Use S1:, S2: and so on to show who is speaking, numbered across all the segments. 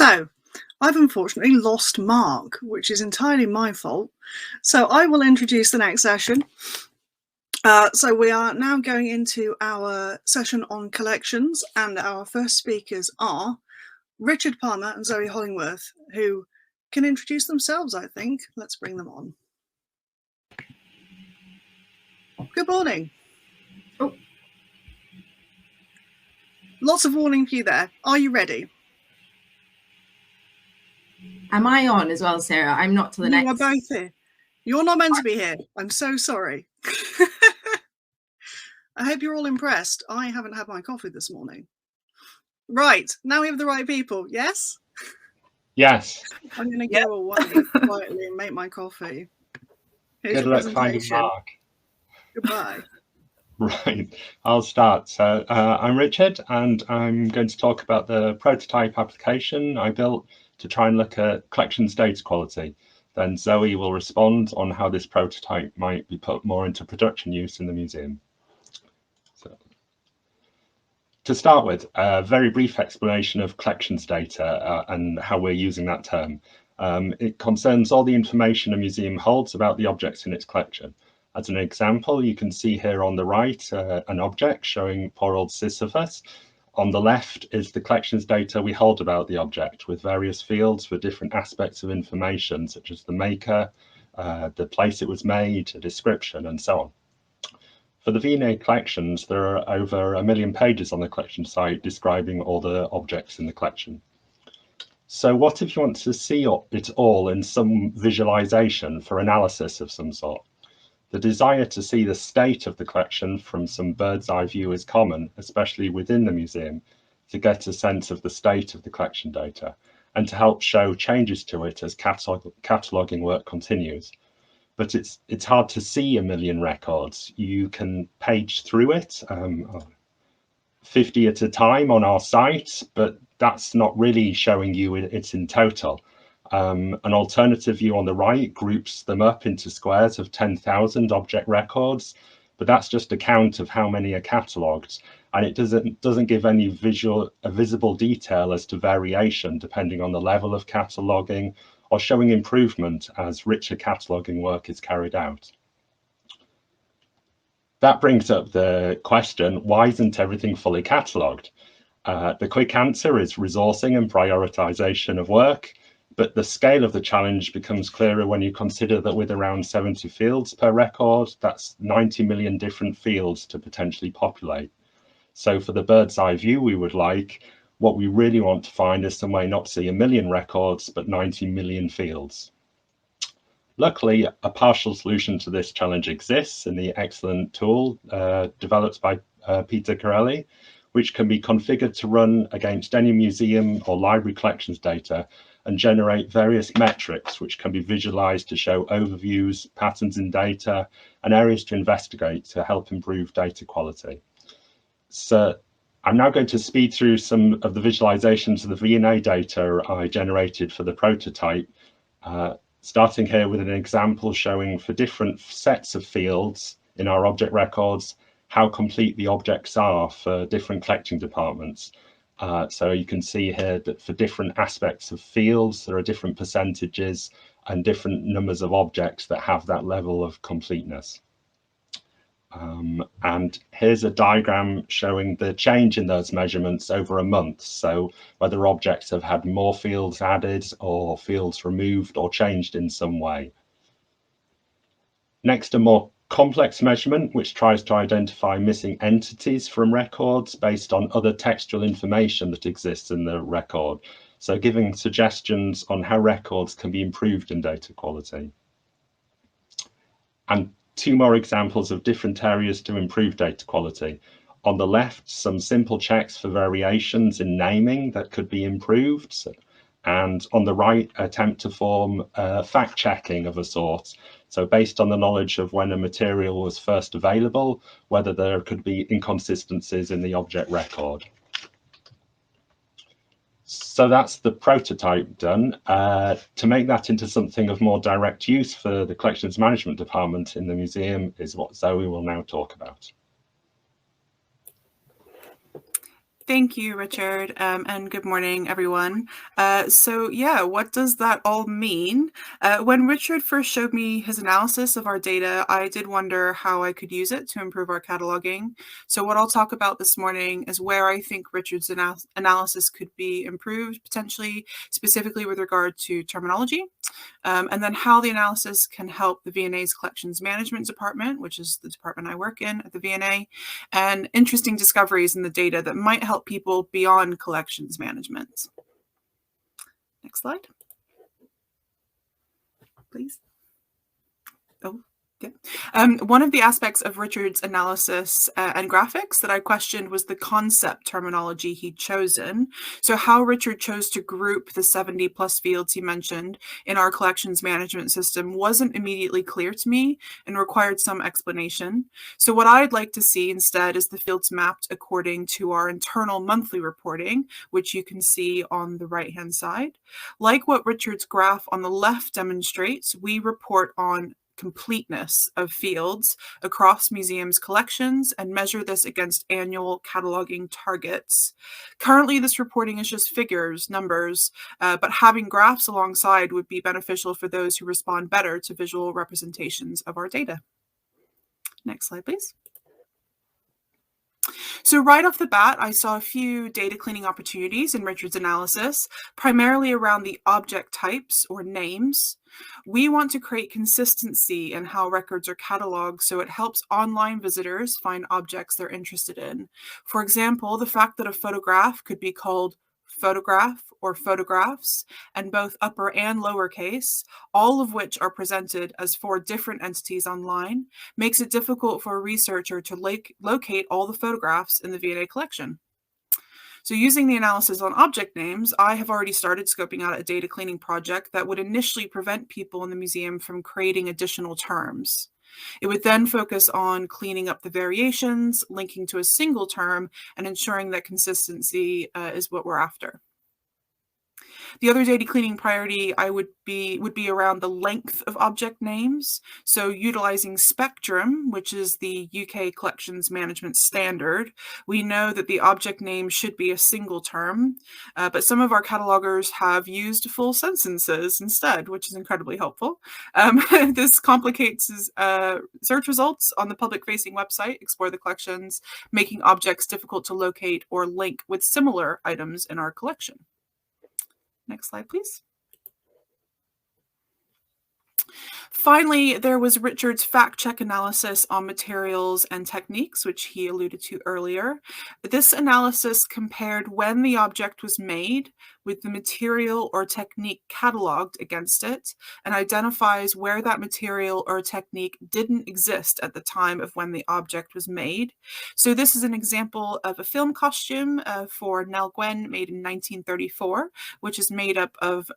S1: So, I've unfortunately lost Mark, which is entirely my fault. So I will introduce the next session. So we are now going into our session on collections, and our first speakers are Richard Palmer and Zoe Hollingworth, who can introduce themselves, I think. Let's bring them on. Good morning. Oh. Lots of warning for you there. Are you ready?
S2: Am I on as well, Sarah? I'm not to the next.
S1: You are both here. You're not meant to be here. I'm so sorry. I hope you're all impressed. I haven't had my coffee this morning. Right, now we have the right people, yes?
S3: Yes.
S1: I'm going to go away quietly and make my coffee. Here's
S3: Good
S1: your
S3: luck finding Mark.
S1: Goodbye.
S3: Right, I'll start. So I'm Richard, and I'm going to talk about the prototype application I built to try and look at collections data quality. Then Zoe will respond on how this prototype might be put more into production use in the museum. So, to start with, a very brief explanation of collections data and how we're using that term. It concerns all the information a museum holds about the objects in its collection. As an example, you can see here on the right an object showing poor old Sisyphus. On the left is the collections data we hold about the object, with various fields for different aspects of information, such as the maker, the place it was made, a description, and so on. For the V&A collections, there are over 1 million pages on the collection site describing all the objects in the collection. So what if you want to see it all in some visualization for analysis of some sort? The desire to see the state of the collection from some bird's eye view is common, especially within the museum, to get a sense of the state of the collection data and to help show changes to it as cataloguing work continues. But it's hard to see 1 million records. You can page through it, 50 at a time on our site, but that's not really showing you it's in total. An alternative view on the right groups them up into squares of 10,000 object records, but that's just a count of how many are catalogued, and it doesn't give any visible detail as to variation depending on the level of cataloguing or showing improvement as richer cataloguing work is carried out. That brings up the question, why isn't everything fully catalogued? The quick answer is resourcing and prioritization of work. But the scale of the challenge becomes clearer when you consider that with around 70 fields per record, that's 90 million different fields to potentially populate. So for the bird's eye view what we really want to find is some way not to see 1 million records, but 90 million fields. Luckily, a partial solution to this challenge exists in the excellent tool developed by Peter Corelli, which can be configured to run against any museum or library collections data and generate various metrics which can be visualized to show overviews, patterns in data, and areas to investigate to help improve data quality. So I'm now going to speed through some of the visualizations of the V&A data I generated for the prototype, starting here with an example showing for different sets of fields in our object records, how complete the objects are for different collecting departments. So you can see here that for different aspects of fields, there are different percentages and different numbers of objects that have that level of completeness. And here's a diagram showing the change in those measurements over a month. So whether objects have had more fields added or fields removed or changed in some way. Next, a more complex measurement, which tries to identify missing entities from records based on other textual information that exists in the record. So giving suggestions on how records can be improved in data quality. And 2 more examples of different areas to improve data quality. On the left, some simple checks for variations in naming that could be improved. And on the right, attempt to form fact checking of a sort. So based on the knowledge of when a material was first available, whether there could be inconsistencies in the object record. So that's the prototype done. To make that into something of more direct use for the collections management department in the museum is what Zoe will now talk about.
S4: Thank you, Richard, and good morning, everyone. So yeah, what does that all mean? When Richard first showed me his analysis of our data, I did wonder how I could use it to improve our cataloging. So what I'll talk about this morning is where I think Richard's analysis could be improved, potentially, specifically with regard to terminology. And then how the analysis can help the V&A's Collections Management Department, which is the department I work in at the V&A, and interesting discoveries in the data that might help people beyond collections management. Next slide, please. Oh. Yeah. One of the aspects of Richard's analysis and graphics that I questioned was the concept terminology he'd chosen. So how Richard chose to group the 70 plus fields he mentioned in our collections management system wasn't immediately clear to me and required some explanation. So what I'd like to see instead is the fields mapped according to our internal monthly reporting, which you can see on the right-hand side. Like what Richard's graph on the left demonstrates, we report on completeness of fields across museums' collections and measure this against annual cataloging targets. Currently, this reporting is just figures, numbers, but having graphs alongside would be beneficial for those who respond better to visual representations of our data. Next slide, please. So right off the bat, I saw a few data cleaning opportunities in Richard's analysis, primarily around the object types or names. We want to create consistency in how records are cataloged so it helps online visitors find objects they're interested in. For example, the fact that a photograph could be called photograph or photographs, and both upper and lowercase, all of which are presented as 4 different entities online, makes it difficult for a researcher to locate all the photographs in the V&A collection. So using the analysis on object names, I have already started scoping out a data cleaning project that would initially prevent people in the museum from creating additional terms. It would then focus on cleaning up the variations, linking to a single term, and ensuring that consistency is what we're after. The other data cleaning priority would be around the length of object names. So utilizing Spectrum, which is the UK Collections Management Standard, we know that the object name should be a single term, but some of our catalogers have used full sentences instead, which is incredibly helpful. This complicates search results on the public-facing website, Explore the Collections, making objects difficult to locate or link with similar items in our collection. Next slide, please. Finally, there was Richard's fact-check analysis on materials and techniques, which he alluded to earlier. This analysis compared when the object was made with the material or technique cataloged against it and identifies where that material or technique didn't exist at the time of when the object was made. So this is an example of a film costume for Nell Gwyn made in 1934, which is made up of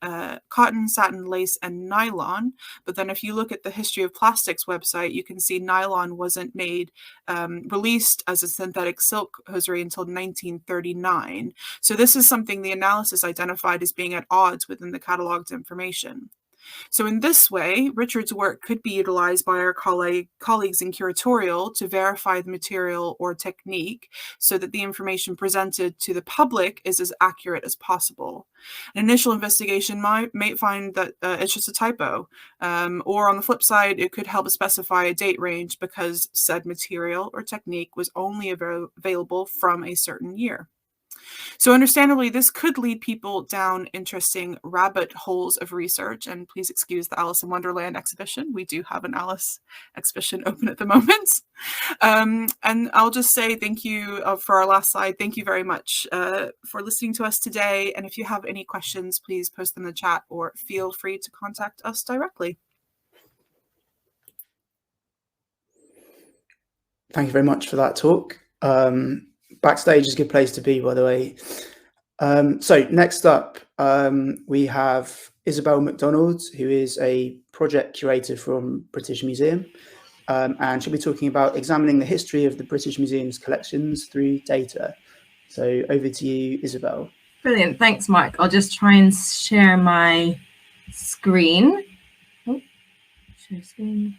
S4: cotton, satin, lace, and nylon. But then if you look at the History of Plastics website, you can see nylon wasn't released as a synthetic silk hosiery until 1939. So this is something the analysis identified as being at odds within the cataloged information. So in this way, Richard's work could be utilized by our colleagues in curatorial to verify the material or technique so that the information presented to the public is as accurate as possible. An initial investigation might find that it's just a typo, or on the flip side, it could help specify a date range because said material or technique was only available from a certain year. So understandably, this could lead people down interesting rabbit holes of research. And please excuse the Alice in Wonderland exhibition. We do have an Alice exhibition open at the moment. And I'll just say thank you for our last slide. Thank you very much for listening to us today. And if you have any questions, please post them in the chat or feel free to contact us directly.
S5: Thank you very much for that talk. Backstage is a good place to be, by the way. So next up, we have Isobel MacDonald, who is a project curator from British Museum, and she'll be talking about examining the history of the British Museum's collections through data. So over to you, Isobel.
S2: Brilliant. Thanks, Mark. I'll just try and share my screen. Oh, share screen.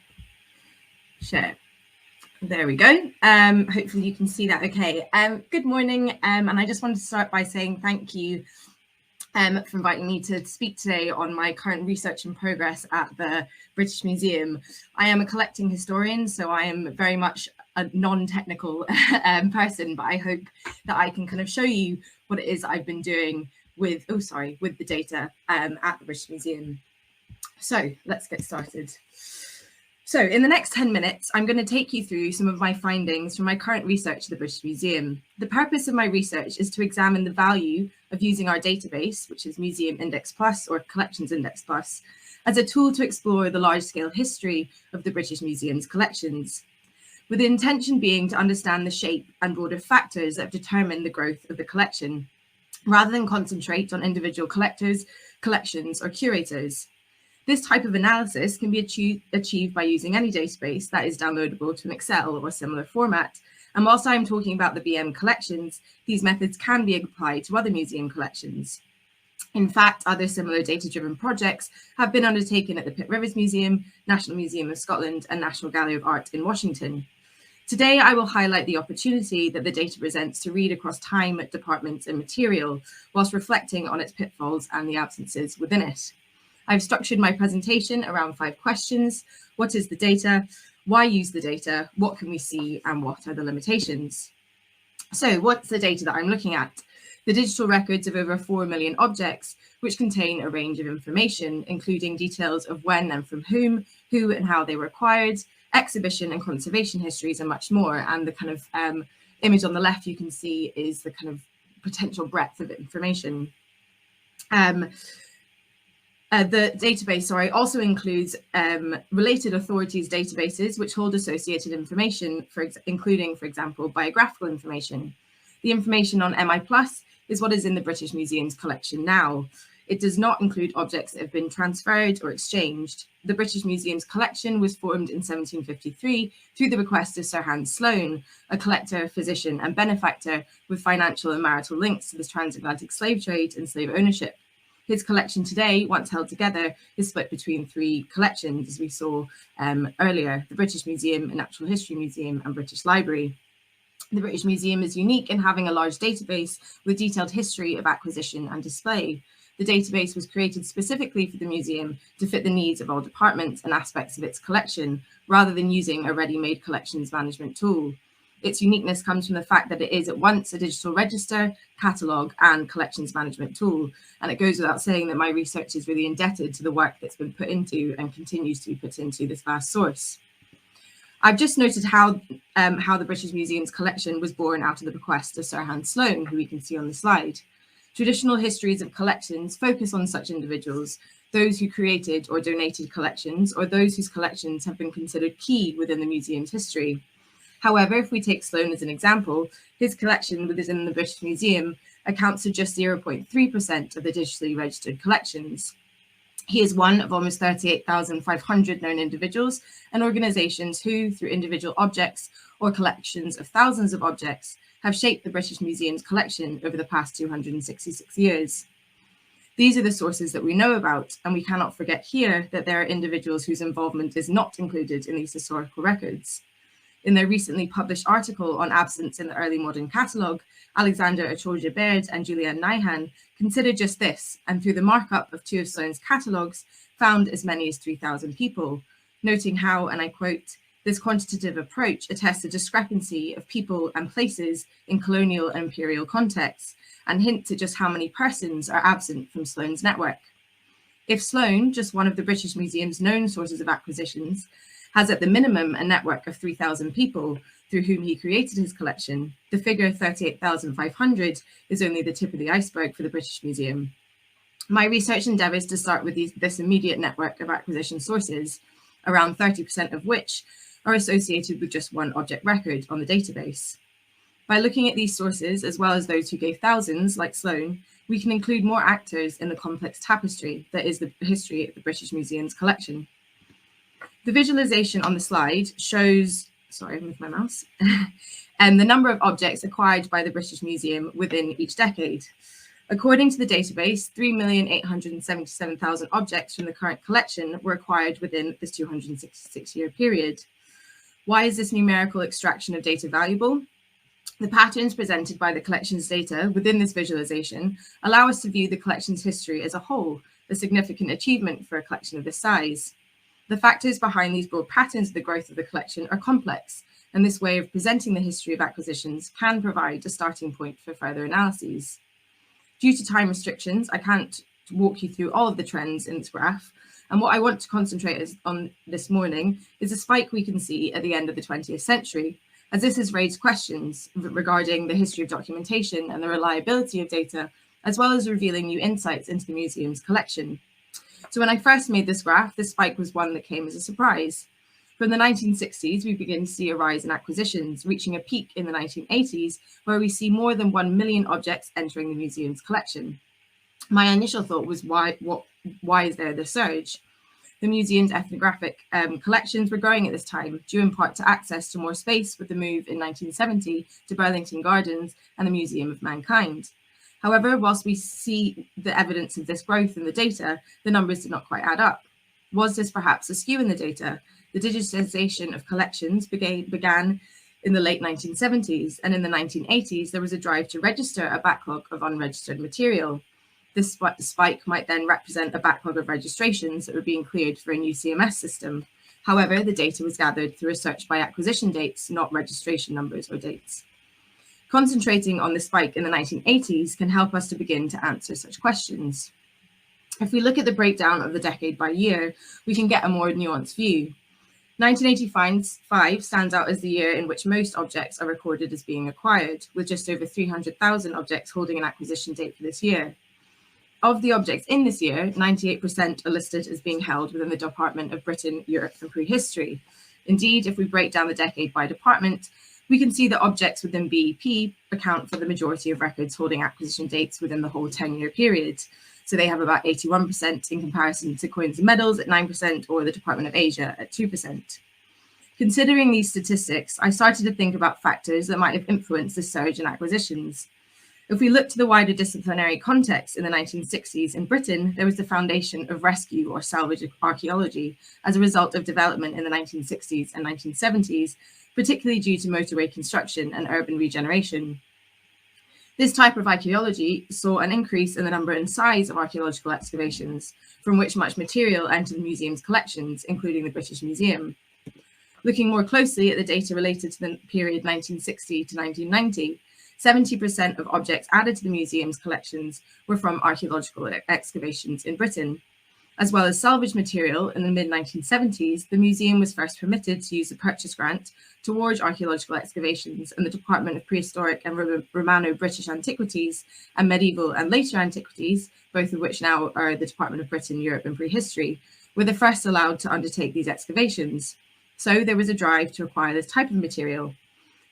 S2: Share. There we go. Hopefully you can see that okay. Good morning, and I just wanted to start by saying thank you for inviting me to speak today on my current research and progress at the British Museum. I am a collecting historian, so I am very much a non-technical person, but I hope that I can kind of show you what it is I've been doing with, with the data at the British Museum. So let's get started. So in the next 10 minutes, I'm going to take you through some of my findings from my current research at the British Museum. The purpose of my research is to examine the value of using our database, which is Museum Index Plus or Collections Index Plus, as a tool to explore the large-scale history of the British Museum's collections, with the intention being to understand the shape and broader factors that determine the growth of the collection, rather than concentrate on individual collectors, collections, or curators. This type of analysis can be achieved by using any database that is downloadable to an Excel or similar format. And whilst I'm talking about the BM collections, these methods can be applied to other museum collections. In fact, other similar data-driven projects have been undertaken at the Pitt Rivers Museum, National Museum of Scotland, and National Gallery of Art in Washington. Today, I will highlight the opportunity that the data presents to read across time, departments, and material, whilst reflecting on its pitfalls and the absences within it. I've structured my presentation around 5 questions. What is the data? Why use the data? What can we see? And what are the limitations? So what's the data that I'm looking at? The digital records of over 4 million objects, which contain a range of information, including details of when and from whom, who and how they were acquired, exhibition and conservation histories, and much more. And the kind of image on the left you can see is the kind of potential breadth of information. The database, also includes related authorities databases which hold associated information, including, for example, biographical information. The information on MI Plus is what is in the British Museum's collection now. It does not include objects that have been transferred or exchanged. The British Museum's collection was formed in 1753 through the bequest of Sir Hans Sloane, a collector, physician, and benefactor with financial and marital links to the transatlantic slave trade and slave ownership. His collection today, once held together, is split between 3 collections, as we saw earlier: the British Museum, a Natural History Museum, and British Library. The British Museum is unique in having a large database with detailed history of acquisition and display. The database was created specifically for the museum to fit the needs of all departments and aspects of its collection, rather than using a ready-made collections management tool. Its uniqueness comes from the fact that it is at once a digital register, catalogue, and collections management tool. And it goes without saying that my research is really indebted to the work that's been put into and continues to be put into this vast source. I've just noted how the British Museum's collection was born out of the bequest of Sir Hans Sloane, who we can see on the slide. Traditional histories of collections focus on such individuals, those who created or donated collections, or those whose collections have been considered key within the museum's history. However, if we take Sloane as an example, his collection within the British Museum accounts for just 0.3% of the digitally registered collections. He is one of almost 38,500 known individuals and organisations who, through individual objects or collections of thousands of objects, have shaped the British Museum's collection over the past 266 years. These are the sources that we know about, and we cannot forget here that there are individuals whose involvement is not included in these historical records. In their recently published article on absence in the early modern catalogue, Alexander Achorja-Baird and Julianne Nyhan considered just this, and through the markup of 2 of Sloane's catalogues, found as many as 3,000 people, noting how, and I quote, "This quantitative approach attests a discrepancy of people and places in colonial and imperial contexts, and hints at just how many persons are absent from Sloane's network. If Sloane, just one of the British Museum's known sources of acquisitions, has at the minimum a network of 3,000 people through whom he created his collection, the figure 38,500 is only the tip of the iceberg for the British Museum. My research endeavours to start with this immediate network of acquisition sources, around 30% of which are associated with just one object record on the database. By looking at these sources, as well as those who gave thousands, like Sloane, we can include more actors in the complex tapestry that is the history of the British Museum's collection. The visualization on the slide shows, sorry, I moved my mouse, and the number of objects acquired by the British Museum within each decade. According to the database, 3,877,000 objects from the current collection were acquired within this 266-year period. Why is this numerical extraction of data valuable? The patterns presented by the collection's data within this visualization allow us to view the collection's history as a whole, a significant achievement for a collection of this size. The factors behind these broad patterns of the growth of the collection are complex, and this way of presenting the history of acquisitions can provide a starting point for further analyses. Due to time restrictions, I can't walk you through all of the trends in this graph, and what I want to concentrate on this morning is a spike we can see at the end of the 20th century, as this has raised questions regarding the history of documentation and the reliability of data, as well as revealing new insights into the museum's collection. So when I first made this graph, this spike was one that came as a surprise. From the 1960s, we begin to see a rise in acquisitions, reaching a peak in the 1980s, where we see more than 1 million objects entering the museum's collection. My initial thought was, why is there this surge? The museum's ethnographic collections were growing at this time, due in part to access to more space with the move in 1970 to Burlington Gardens and the Museum of Mankind. However, whilst we see the evidence of this growth in the data, the numbers did not quite add up. Was this perhaps a skew in the data? The digitization of collections began in the late 1970s, and in the 1980s, there was a drive to register a backlog of unregistered material. This spike might then represent a backlog of registrations that were being cleared for a new CMS system. However, the data was gathered through a search by acquisition dates, not registration numbers or dates. Concentrating on the spike in the 1980s can help us to begin to answer such questions. If we look at the breakdown of the decade by year, we can get a more nuanced view. 1985 stands out as the year in which most objects are recorded as being acquired, with just over 300,000 objects holding an acquisition date for this year. Of the objects in this year, 98% are listed as being held within the Department of Britain, Europe and Prehistory. Indeed, if we break down the decade by department, we can see that objects within BEP account for the majority of records holding acquisition dates within the whole 10-year period. So they have about 81% in comparison to coins and medals at 9% or the Department of Asia at 2%. Considering these statistics, I started to think about factors that might have influenced the surge in acquisitions. If we look to the wider disciplinary context in the 1960s in Britain, there was the foundation of rescue or salvage archaeology as a result of development in the 1960s and 1970s, particularly due to motorway construction and urban regeneration. This type of archaeology saw an increase in the number and size of archaeological excavations, from which much material entered the museum's collections, including the British Museum. Looking more closely at the data related to the period 1960 to 1990, 70% of objects added to the museum's collections were from archaeological excavations in Britain. As well as salvage material, in the mid-1970s, the museum was first permitted to use a purchase grant towards archaeological excavations, and the Department of Prehistoric and Romano-British Antiquities and Medieval and Later Antiquities, both of which now are the Department of Britain, Europe and Prehistory, were the first allowed to undertake these excavations. So there was a drive to acquire this type of material.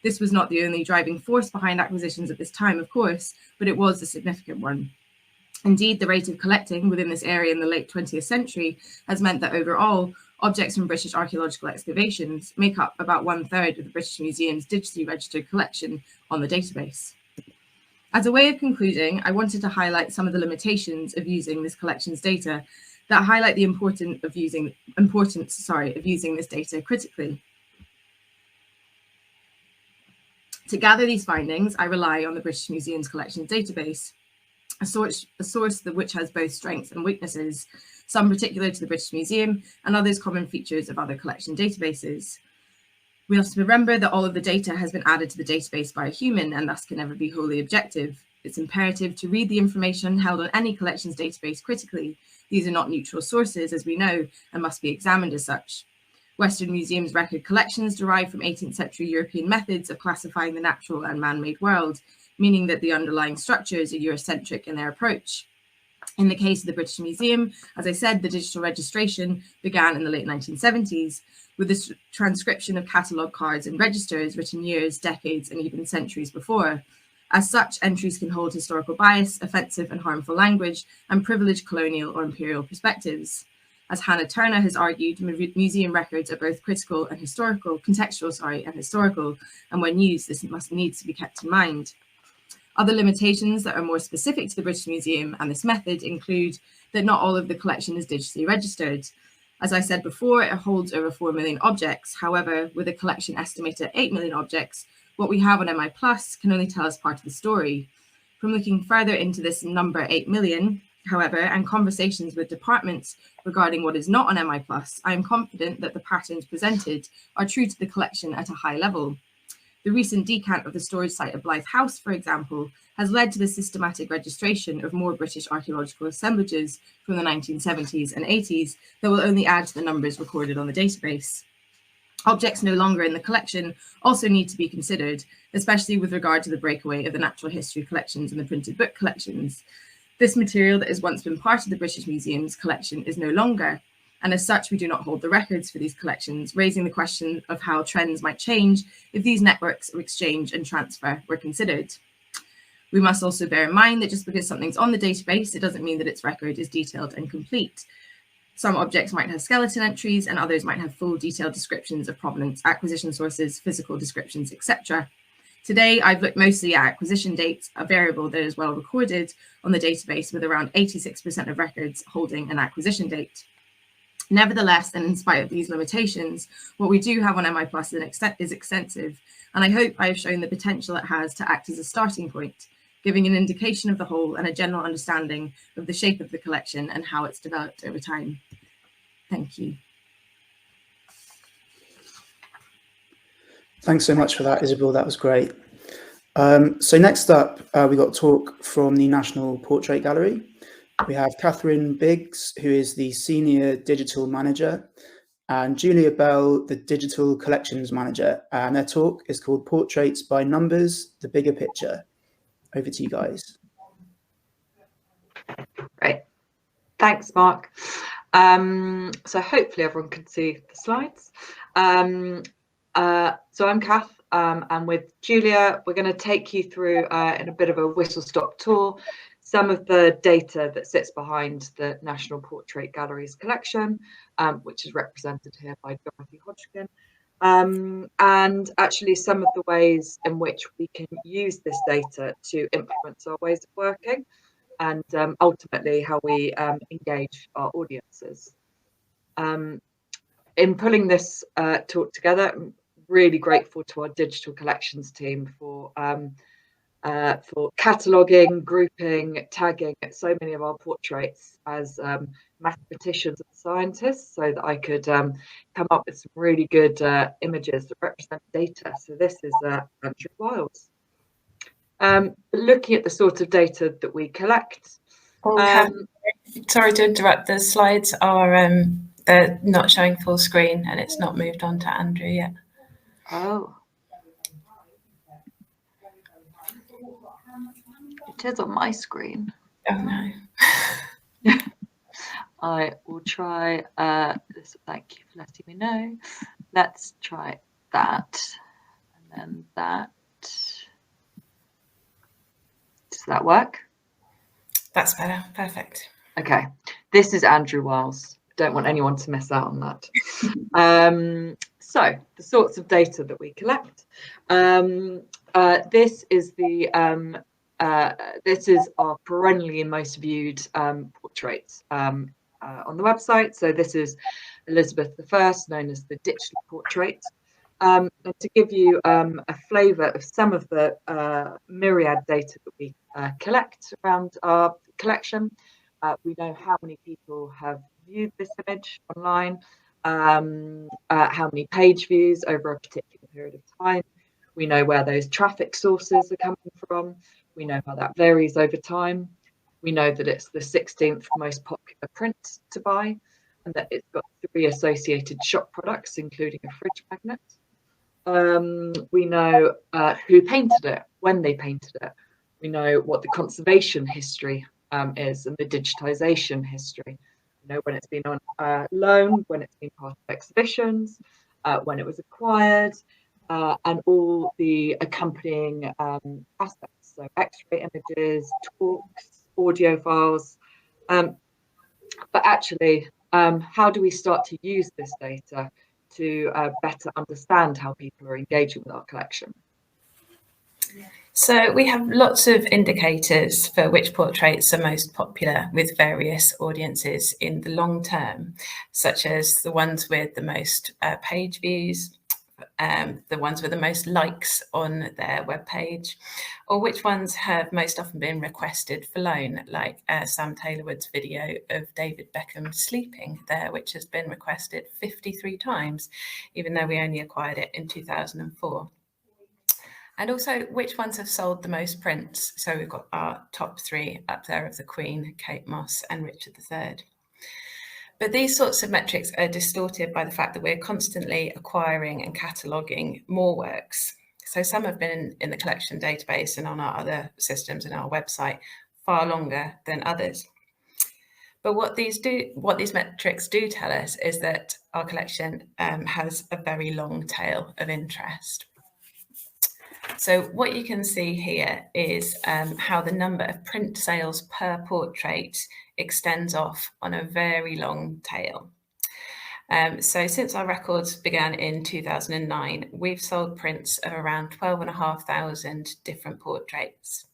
S2: This was not the only driving force behind acquisitions at this time, of course, but it was a significant one. Indeed, the rate of collecting within this area in the late 20th century has meant that overall, objects from British archaeological excavations make up about 1/3 of the British Museum's digitally registered collection on the database. As a way of concluding, I wanted to highlight some of the limitations of using this collection's data that highlight the importance of using this data critically. To gather these findings, I rely on the British Museum's collection database, a source which has both strengths and weaknesses, some particular to the British Museum and others common features of other collection databases. We have to remember that all of the data has been added to the database by a human and thus can never be wholly objective. It's imperative to read the information held on any collections database critically. These are not neutral sources, as we know, and must be examined as such. Western Museum's record collections derive from 18th century European methods of classifying the natural and man-made world, meaning that the underlying structures are Eurocentric in their approach. In the case of the British Museum, as I said, the digital registration began in the late 1970s, with the transcription of catalogue cards and registers written years, decades, and even centuries before. As such, entries can hold historical bias, offensive and harmful language, and privileged colonial or imperial perspectives. As Hannah Turner has argued, museum records are both critical and contextual and historical, and when used, this needs to be kept in mind. Other limitations that are more specific to the British Museum and this method include that not all of the collection is digitally registered. As I said before, it holds over 4 million objects. However, with a collection estimated at 8 million objects, what we have on MI Plus can only tell us part of the story. From looking further into this number 8 million, however, and conversations with departments regarding what is not on MI Plus, I am confident that the patterns presented are true to the collection at a high level. The recent decant of the storage site at Blythe House, for example, has led to the systematic registration of more British archaeological assemblages from the 1970s and 80s that will only add to the numbers recorded on the database. Objects no longer in the collection also need to be considered, especially with regard to the breakaway of the natural history collections and the printed book collections. This material that has once been part of the British Museum's collection is no longer, and as such we do not hold the records for these collections, raising the question of how trends might change if these networks of exchange and transfer were considered. We must also bear in mind that just because something's on the database, it doesn't mean that its record is detailed and complete. Some objects might have skeleton entries and others might have full detailed descriptions of provenance, acquisition sources, physical descriptions, etc. Today, I've looked mostly at acquisition dates, a variable that is well recorded on the database with around 86% of records holding an acquisition date. Nevertheless, and in spite of these limitations, what we do have on MI Plus is extensive, and I hope I have shown the potential it has to act as a starting point, giving an indication of the whole and a general understanding of the shape of the collection and how it's developed over time. Thank you.
S5: Thanks so much for that, Isobel. That was great. So next up, we got a talk from the National Portrait Gallery. We have Katherine Biggs, who is the Senior Digital Manager, and Julia Bell, the Digital Collections Manager. And their talk is called Portraits by Numbers, the Bigger Picture. Over to you guys.
S6: Great. Thanks, Mark. So hopefully everyone can see the slides. So I'm Kath, and with Julia, we're going to take you through in a bit of a whistle-stop tour some of the data that sits behind the National Portrait Gallery's collection, which is represented here by Dorothy Hodgkin, and actually some of the ways in which we can use this data to influence our ways of working and ultimately how we engage our audiences. In pulling this talk together, I'm really grateful to our digital collections team for cataloguing, grouping, tagging so many of our portraits as mathematicians and scientists, so that I could come up with some really good images that represent data. So this is Andrew Wiles. Looking at the sort of data that we collect.
S7: Sorry to interrupt, the slides are they're not showing full screen and it's not moved on to Andrew yet.
S6: Oh. It is on my screen.
S7: Oh no.
S6: I will try this. Thank you for letting me know. Let's try that. And then that. Does that work?
S7: That's better. Perfect.
S6: Okay. This is Andrew Wiles. Don't want anyone to miss out on that. So the sorts of data that we collect. This is the this is our perennially most viewed portraits on the website. So this is Elizabeth I, known as the digital portrait. And to give you a flavour of some of the myriad data that we collect around our collection, we know how many people have viewed this image online, how many page views over a particular period of time. We know where those traffic sources are coming from. We know how that varies over time. We know that it's the 16th most popular print to buy, and that it's got 3 associated shop products, including a fridge magnet. We know who painted it, when they painted it. We know what the conservation history is and the digitization history. We know when it's been on loan, when it's been part of exhibitions, when it was acquired, and all the accompanying aspects. So X-ray images, talks, audio files. But actually, how do we start to use this data to better understand how people are engaging with our collection?
S7: So we have lots of indicators for which portraits are most popular with various audiences in the long term, such as the ones with the most page views, the ones with the most likes on their webpage, or which ones have most often been requested for loan, like Sam Taylorwood's video of David Beckham sleeping there, which has been requested 53 times, even though we only acquired it in 2004. And also which ones have sold the most prints. So we've got our top 3 up there of the Queen, Kate Moss and Richard III. But these sorts of metrics are distorted by the fact that we're constantly acquiring and cataloguing more works. So some have been in the collection database and on our other systems and our website far longer than others. But what these metrics do tell us is that our collection has a very long tail of interest. So what you can see here is how the number of print sales per portrait extends off on a very long tail. So since our records began in 2009, we've sold prints of around 12,500 different portraits.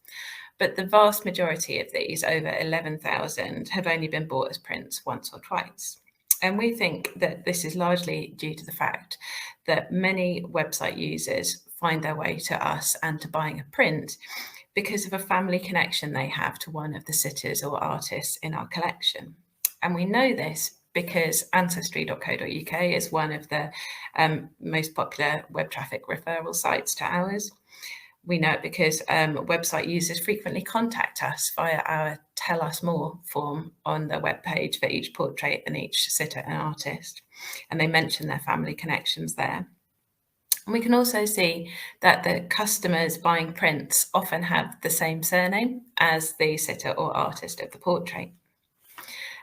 S7: But the vast majority of these, over 11,000, have only been bought as prints once or twice. And we think that this is largely due to the fact that many website users find their way to us and to buying a print because of a family connection they have to one of the sitters or artists in our collection. And we know this because ancestry.co.uk is one of the most popular web traffic referral sites to ours. We know it because website users frequently contact us via our Tell Us More form on the webpage for each portrait and each sitter and artist, and they mention their family connections there. And we can also see that the customers buying prints often have the same surname as the sitter or artist of the portrait.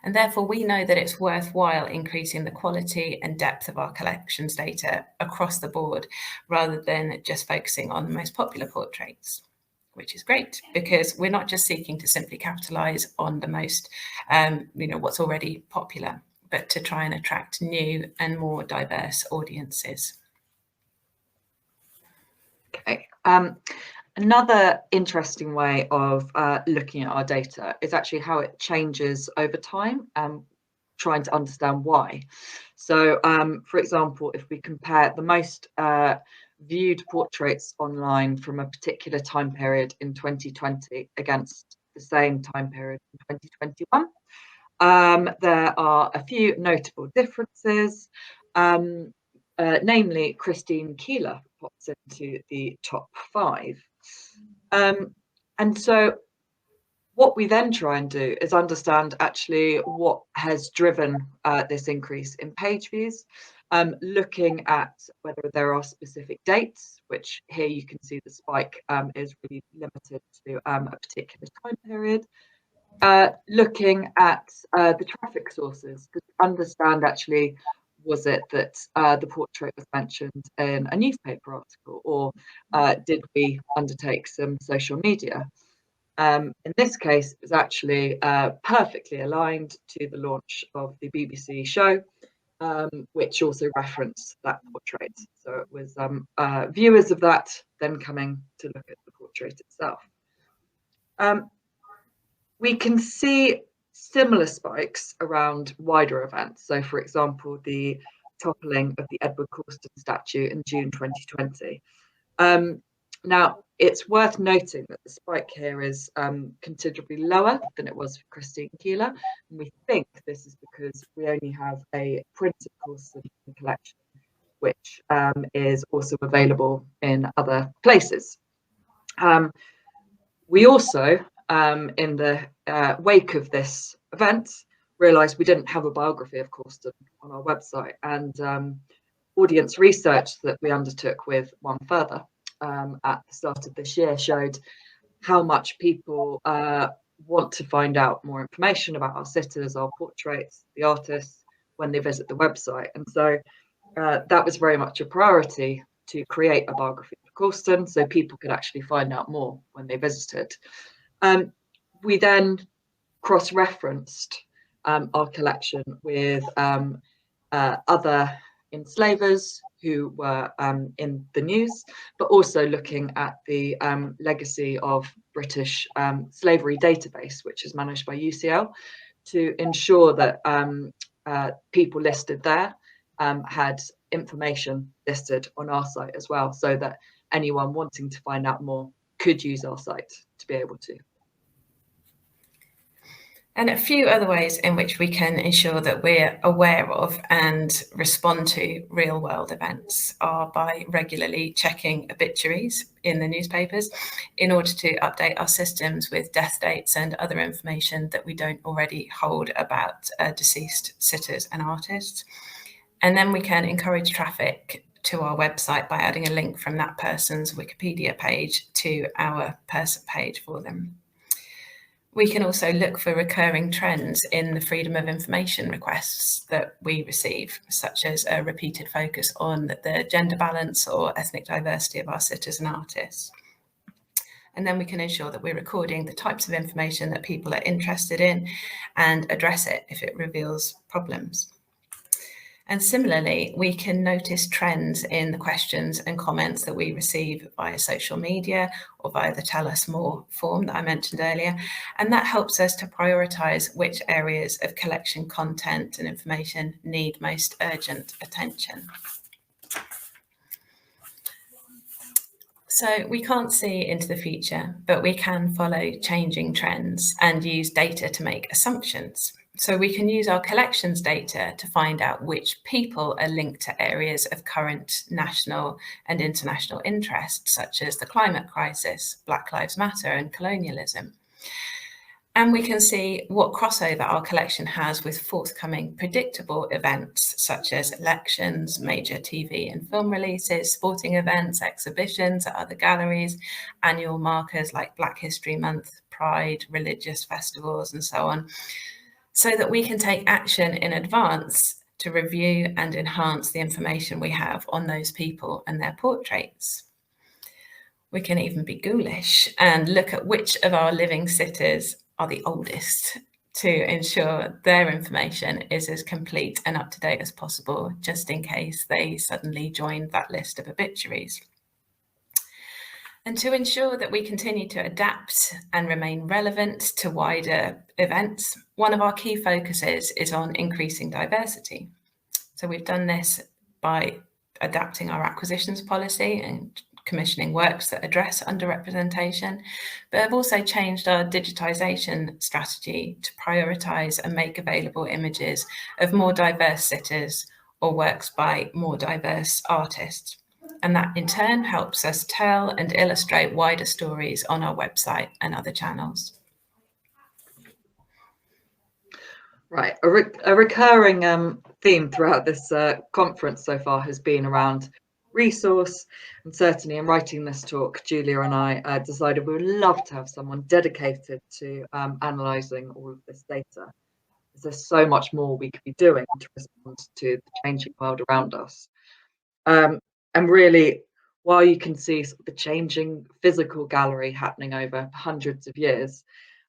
S7: And therefore, we know that it's worthwhile increasing the quality and depth of our collections data across the board, rather than just focusing on the most popular portraits, which is great because we're not just seeking to simply capitalise on the most, what's already popular, but to try and attract new and more diverse audiences.
S6: Okay. Another interesting way of looking at our data is actually how it changes over time, trying to understand why. So, for example, if we compare the most viewed portraits online from a particular time period in 2020 against the same time period in 2021, there are a few notable differences. Namely, Christine Keeler pops into the top 5. And so what we then try and do is understand actually what has driven this increase in page views, looking at whether there are specific dates, which here you can see the spike is really limited to a particular time period. Looking at the traffic sources to understand actually, was it that the portrait was mentioned in a newspaper article, or did we undertake some social media? In this case, it was actually perfectly aligned to the launch of the BBC show, which also referenced that portrait. So it was viewers of that then coming to look at the portrait itself. We can see similar spikes around wider events. So, for example, the toppling of the Edward Colston statue in June 2020. Now, it's worth noting that the spike here is considerably lower than it was for Christine Keeler. And we think this is because we only have a printed Colston collection, which is also available in other places. We also, in the wake of this event, realised we didn't have a biography of Colston on our website, and audience research that we undertook with One Further at the start of this year showed how much people want to find out more information about our sitters, our portraits, the artists when they visit the website. And so that was very much a priority to create a biography of Colston so people could actually find out more when they visited. We then cross-referenced our collection with other enslavers who were in the news, but also looking at the legacy of British slavery database, which is managed by UCL, to ensure that people listed there had information listed on our site as well, so that anyone wanting to find out more could use our site to be able to.
S7: And a few other ways in which we can ensure that we're aware of and respond to real world events are by regularly checking obituaries in the newspapers in order to update our systems with death dates and other information that we don't already hold about deceased sitters and artists. And then we can encourage traffic to our website by adding a link from that person's Wikipedia page to our person page for them. We can also look for recurring trends in the freedom of information requests that we receive, such as a repeated focus on the gender balance or ethnic diversity of our sitters and artists. And then we can ensure that we're recording the types of information that people are interested in and address it if it reveals problems. And similarly, we can notice trends in the questions and comments that we receive via social media or via the Tell Us More form that I mentioned earlier. And that helps us to prioritise which areas of collection content and information need most urgent attention. So we can't see into the future, but we can follow changing trends and use data to make assumptions. So we can use our collections data to find out which people are linked to areas of current national and international interest, such as the climate crisis, Black Lives Matter, and colonialism. And we can see what crossover our collection has with forthcoming predictable events, such as elections, major TV and film releases, sporting events, exhibitions at other galleries, annual markers like Black History Month, Pride, religious festivals, and so on, so that we can take action in advance to review and enhance the information we have on those people and their portraits. We can even be ghoulish and look at which of our living sitters are the oldest to ensure their information is as complete and up to date as possible, just in case they suddenly join that list of obituaries. And to ensure that we continue to adapt and remain relevant to wider events, one of our key focuses is on increasing diversity. So we've done this by adapting our acquisitions policy and commissioning works that address underrepresentation, but have also changed our digitisation strategy to prioritise and make available images of more diverse sitters or works by more diverse artists. And that in turn helps us tell and illustrate wider stories on our website and other channels.
S6: Right, a recurring theme throughout this conference so far has been around resource, and certainly in writing this talk, Julia and I decided we would love to have someone dedicated to analysing all of this data. There's so much more we could be doing to respond to the changing world around us. And really, while you can see the changing physical gallery happening over hundreds of years,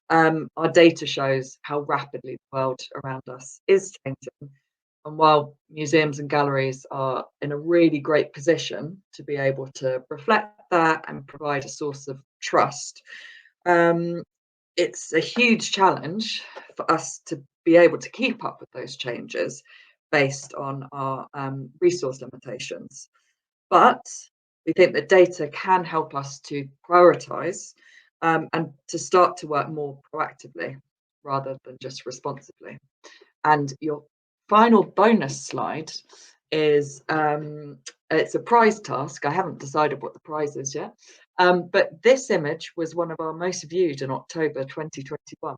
S6: our data shows how rapidly the world around us is changing. And while museums and galleries are in a really great position to be able to reflect that and provide a source of trust, it's a huge challenge for us to be able to keep up with those changes based on our resource limitations. But we think that data can help us to prioritise and to start to work more proactively rather than just responsively. And your final bonus slide is it's a prize task. I haven't decided what the prize is yet, but this image was one of our most viewed in October 2021,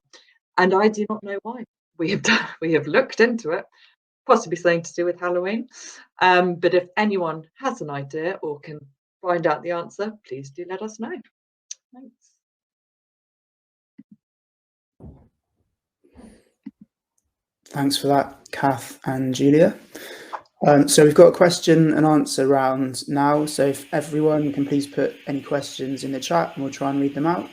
S6: and I do not know why. We have looked into it, possibly something to do with Halloween, but if anyone has an idea or can find out the answer, please do let us know. Thanks.
S5: Thanks for that, Kath and Julia. So we've got a question and answer round now. So if everyone can please put any questions in the chat and we'll try and read them out.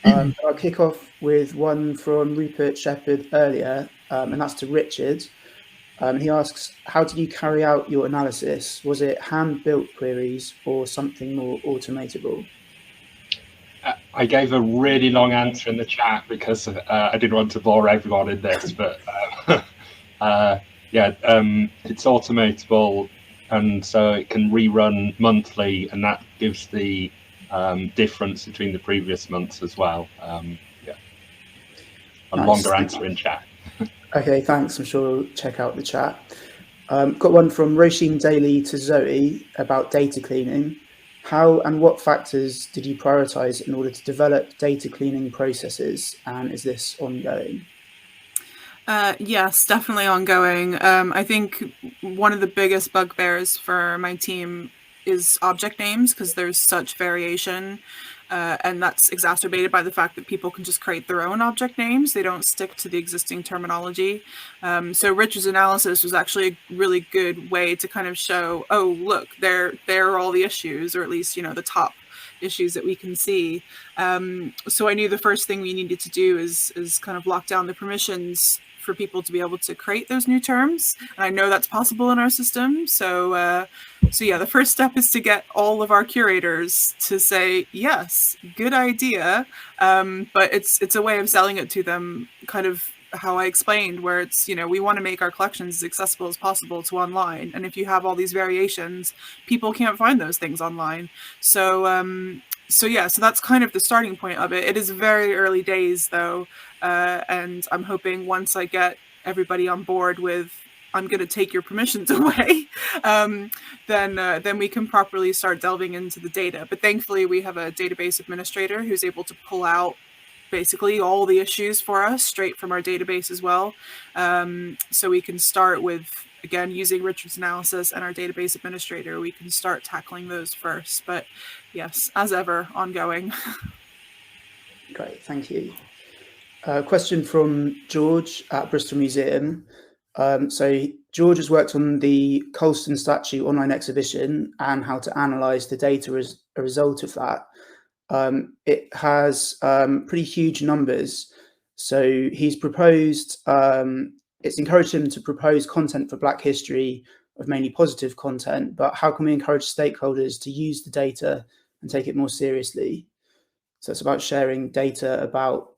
S5: I'll kick off with one from Rupert Shepherd earlier, and that's to Richard. He asks, how did you carry out your analysis? Was it hand-built queries or something more automatable?
S3: I gave a really long answer in the chat because I didn't want to bore everyone in this, but yeah, it's automatable, and so it can rerun monthly, and that gives the difference between the previous months as well. Yeah, a
S5: Nice.
S3: longer answer in chat.
S5: Okay, thanks. I'm sure we'll check out the chat. Got one from Roisin Daly to Zoe about data cleaning. How and what factors did you prioritize in order to develop data cleaning processes, and is this ongoing?
S4: Yes, definitely ongoing. I think one of the biggest bugbears for my team is object names, because there's such variation, and that's exacerbated by the fact that people can just create their own object names. They don't stick to the existing terminology. So Richard's analysis was actually a really good way to kind of show, oh, look, there are all the issues, or at least, you know, the top issues that we can see. So I knew the first thing we needed to do is kind of lock down the permissions for people to be able to create those new terms. And I know that's possible in our system. So yeah, the first step is to get all of our curators to say, yes, good idea. But it's a way of selling it to them, kind of how I explained, where it's, you know, we want to make our collections as accessible as possible to online. And if you have all these variations, people can't find those things online. So yeah, so that's kind of the starting point of it. It is very early days though. And I'm hoping once I get everybody on board with, I'm going to take your permissions away, then we can properly start delving into the data. But thankfully we have a database administrator who's able to pull out basically all the issues for us straight from our database as well. So we can start with, again, using Richard's analysis and our database administrator, we can start tackling those first. But yes, as ever, ongoing.
S5: Great, thank you. Question from George at Bristol Museum. So George has worked on the Colston statue online exhibition and how to analyse the data as a result of that. It has pretty huge numbers. So he's proposed, it's encouraged him to propose content for Black history of mainly positive content, but how can we encourage stakeholders to use the data and take it more seriously? So it's about sharing data about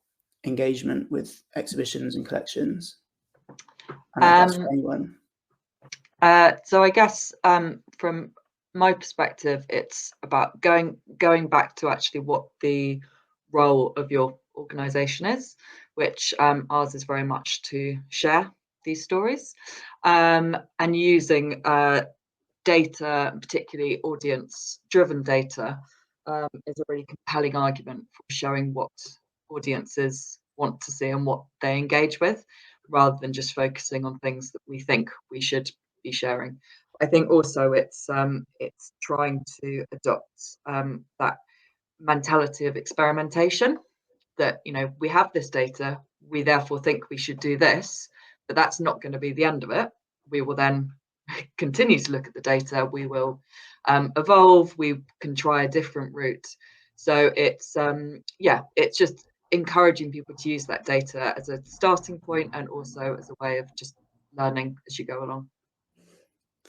S5: engagement with exhibitions and collections. And that's for anyone.
S6: So I guess from my perspective, it's about going back to actually what the role of your organisation is, which ours is very much to share these stories, and using data, particularly audience-driven data, is a really compelling argument for showing what audiences want to see and what they engage with, rather than just focusing on things that we think we should be sharing. I think also it's trying to adopt that mentality of experimentation, that, you know, we have this data, we therefore think we should do this, but that's not going to be the end of it. We will then continue to look at the data, we will evolve, we can try a different route. So it's it's just encouraging people to use that data as a starting point and also as a way of just learning as you go along.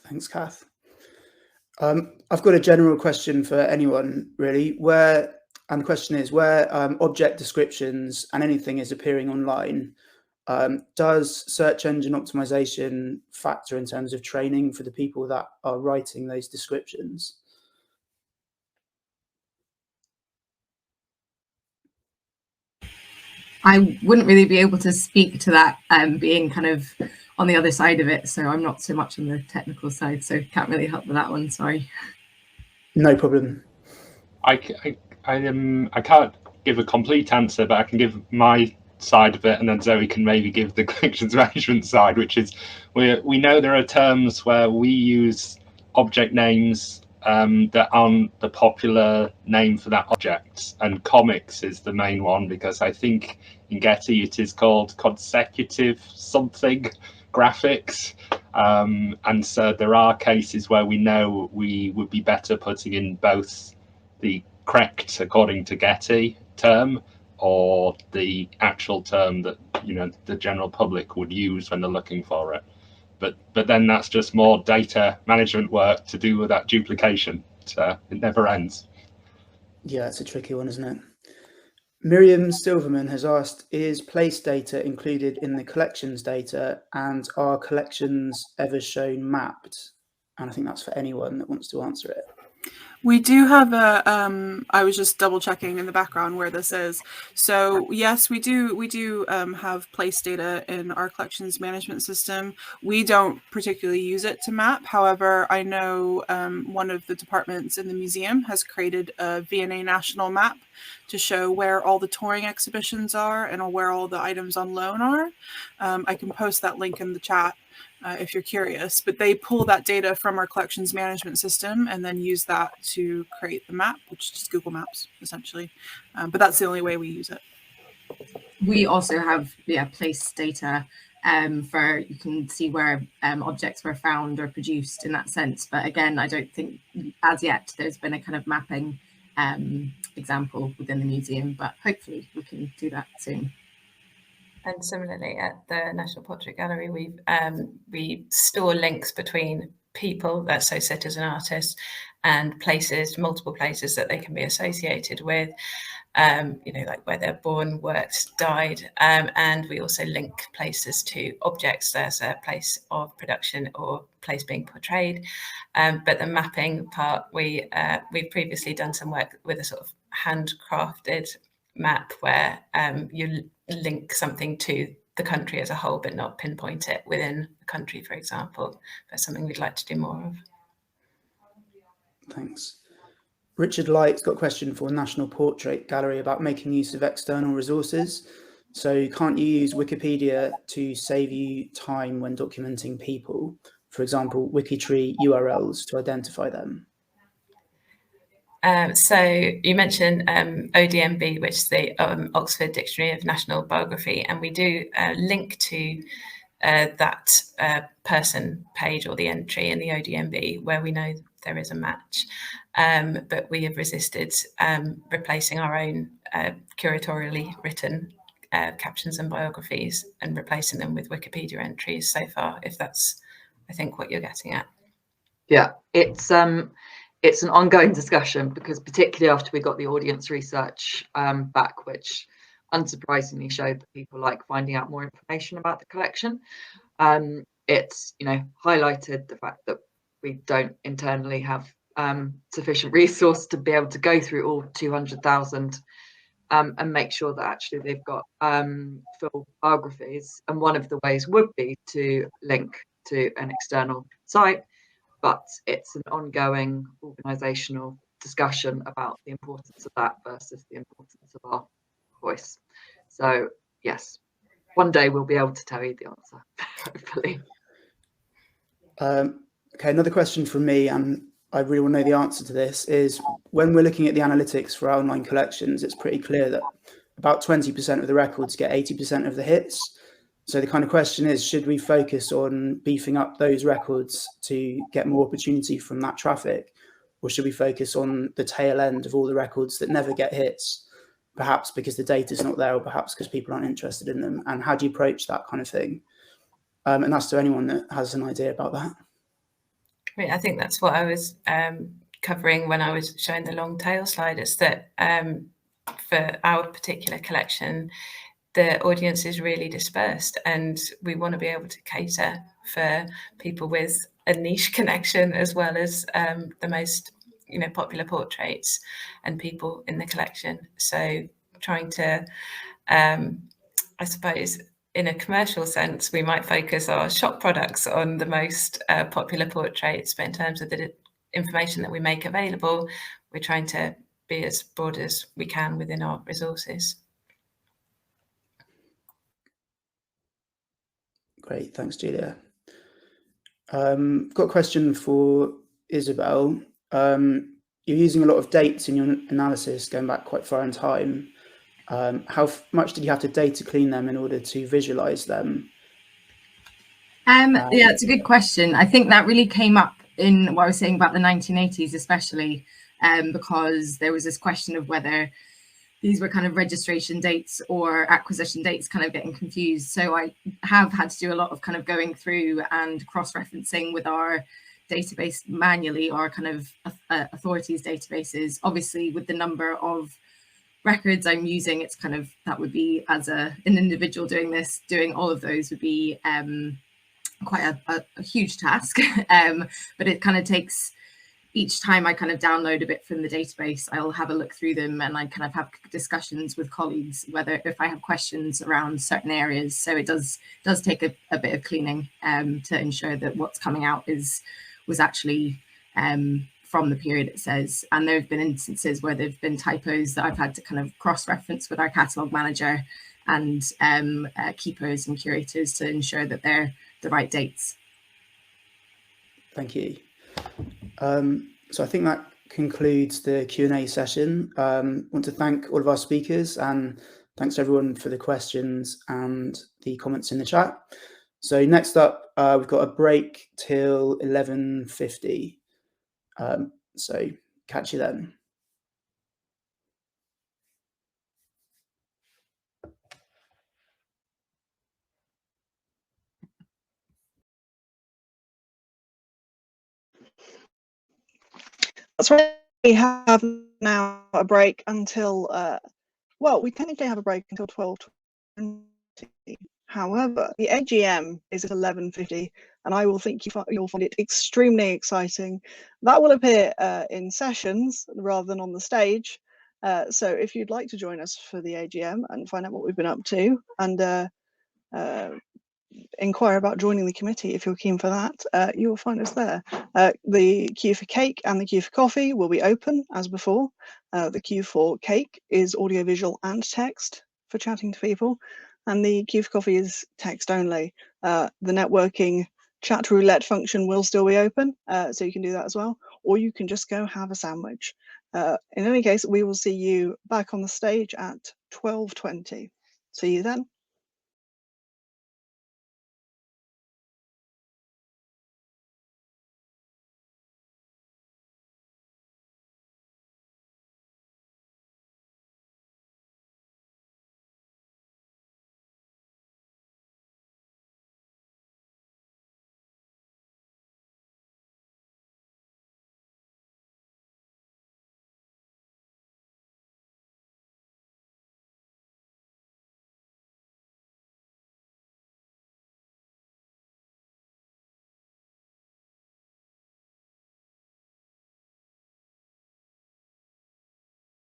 S5: Thanks, Kath. I've got a general question for anyone, really. And the question is, where object descriptions and anything is appearing online, does search engine optimization factor in terms of training for the people that are writing those descriptions?
S2: I wouldn't really be able to speak to that, being kind of on the other side of it. So I'm not so much on the technical side, so can't really help with that one. Sorry.
S5: No problem.
S3: I can't give a complete answer, but I can give my side of it, and then Zoe can maybe give the collections management side, which is we know there are terms where we use object names that aren't the popular name for that object, and comics is the main one, because I think in Getty it is called consecutive something graphics, and so there are cases where we know we would be better putting in both the correct, according to Getty, term or the actual term that, you know, the general public would use when they're looking for it. but then that's just more data management work to do with that duplication. So it never ends.
S5: Yeah, it's a tricky one, isn't it? Miriam Silverman has asked, is place data included in the collections data, and are collections ever shown mapped? And I think that's for anyone that wants to answer it.
S4: We do have a, I was just double checking in the background where this is. So yes, we do have place data in our collections management system. We don't particularly use it to map. However, I know one of the departments in the museum has created a V&A national map to show where all the touring exhibitions are and where all the items on loan are. I can post that link in the chat if you're curious, but they pull that data from our collections management system and then use that to create the map, which is just Google Maps essentially. But that's the only way we use it.
S2: We also have place data for, you can see where objects were found or produced in that sense. But again, I don't think as yet there's been a kind of mapping example within the museum, but hopefully we can do that soon.
S7: And similarly, at the National Portrait Gallery, we store links between people, that's so sitters and artists, and places, multiple places that they can be associated with, like where they're born, worked, died. And we also link places to objects. There's a place of production or place being portrayed. But the mapping part, we've previously done some work with a sort of handcrafted map where you link something to the country as a whole, but not pinpoint it within the country, for example. That's something we'd like to do more of.
S5: Thanks. Richard Light's got a question for National Portrait Gallery about making use of external resources. So can't you use Wikipedia to save you time when documenting people? For example, Wikitree URLs to identify them.
S7: So you mentioned ODMB, which is the Oxford Dictionary of National Biography, and we do link to that person page or the entry in the ODMB where we know there is a match. But we have resisted replacing our own curatorially written captions and biographies and replacing them with Wikipedia entries so far, if that's, I think, what you're getting at.
S6: Yeah, it's an ongoing discussion, because particularly after we got the audience research back, which unsurprisingly showed that people like finding out more information about the collection, it's highlighted the fact that we don't internally have sufficient resource to be able to go through all 200,000 and make sure that actually they've got full biographies. And one of the ways would be to link to an external site, but it's an ongoing organisational discussion about the importance of that versus the importance of our voice. So yes, one day we'll be able to tell you the answer, hopefully.
S5: Okay, another question from me, and I really want to know the answer to this, is when we're looking at the analytics for our online collections, it's pretty clear that about 20% of the records get 80% of the hits. So the kind of question is, should we focus on beefing up those records to get more opportunity from that traffic? Or should we focus on the tail end of all the records that never get hits, perhaps because the data's not there, or perhaps because people aren't interested in them? And how do you approach that kind of thing? And that's to anyone that has an idea about that.
S7: I think that's what I was covering when I was showing the long tail slide, is that for our particular collection, the audience is really dispersed, and we want to be able to cater for people with a niche connection as well as the most popular portraits and people in the collection. So trying to, I suppose, in a commercial sense, we might focus our shop products on the most popular portraits, but in terms of the information that we make available, we're trying to be as broad as we can within our resources.
S5: Great, thanks, Julia. I've got a question for Isobel. You're using a lot of dates in your analysis going back quite far in time. How much did you have to data clean them in order to visualize them?
S2: Yeah, it's a good question. I think that really came up in what I was saying about the 1980s, especially because there was this question of whether these were kind of registration dates or acquisition dates, kind of getting confused. So I have had to do a lot of kind of going through and cross-referencing with our database manually, or kind of authorities databases. Obviously, with the number of records I'm using, it's kind of, that would be, as an individual doing this, doing all of those would be quite a huge task. But it kind of takes, each time I kind of download a bit from the database, I'll have a look through them, and I kind of have discussions with colleagues whether if I have questions around certain areas. So it does take a bit of cleaning to ensure that what's coming out was actually from the period it says. And there have been instances where there have been typos that I've had to kind of cross-reference with our catalogue manager and keepers and curators to ensure that they're the right dates.
S5: Thank you. So I think that concludes the Q&A session. I want to thank all of our speakers, and thanks everyone for the questions and the comments in the chat. So next up, we've got a break till 11:50. So catch you then.
S1: That's right. We have now a break until, well, we technically have a break until 12:20. However, the AGM is at 11:50, and I will think you'll find it extremely exciting. That will appear in sessions rather than on the stage. So if you'd like to join us for the AGM and find out what we've been up to, and inquire about joining the committee if you're keen for that, you will find us there. The queue for cake and the queue for coffee will be open as before. The queue for cake is audiovisual and text for chatting to people, and the queue for coffee is text only. The networking chat roulette function will still be open, so you can do that as well, or you can just go have a sandwich. In any case, we will see you back on the stage at 12:20. See you then.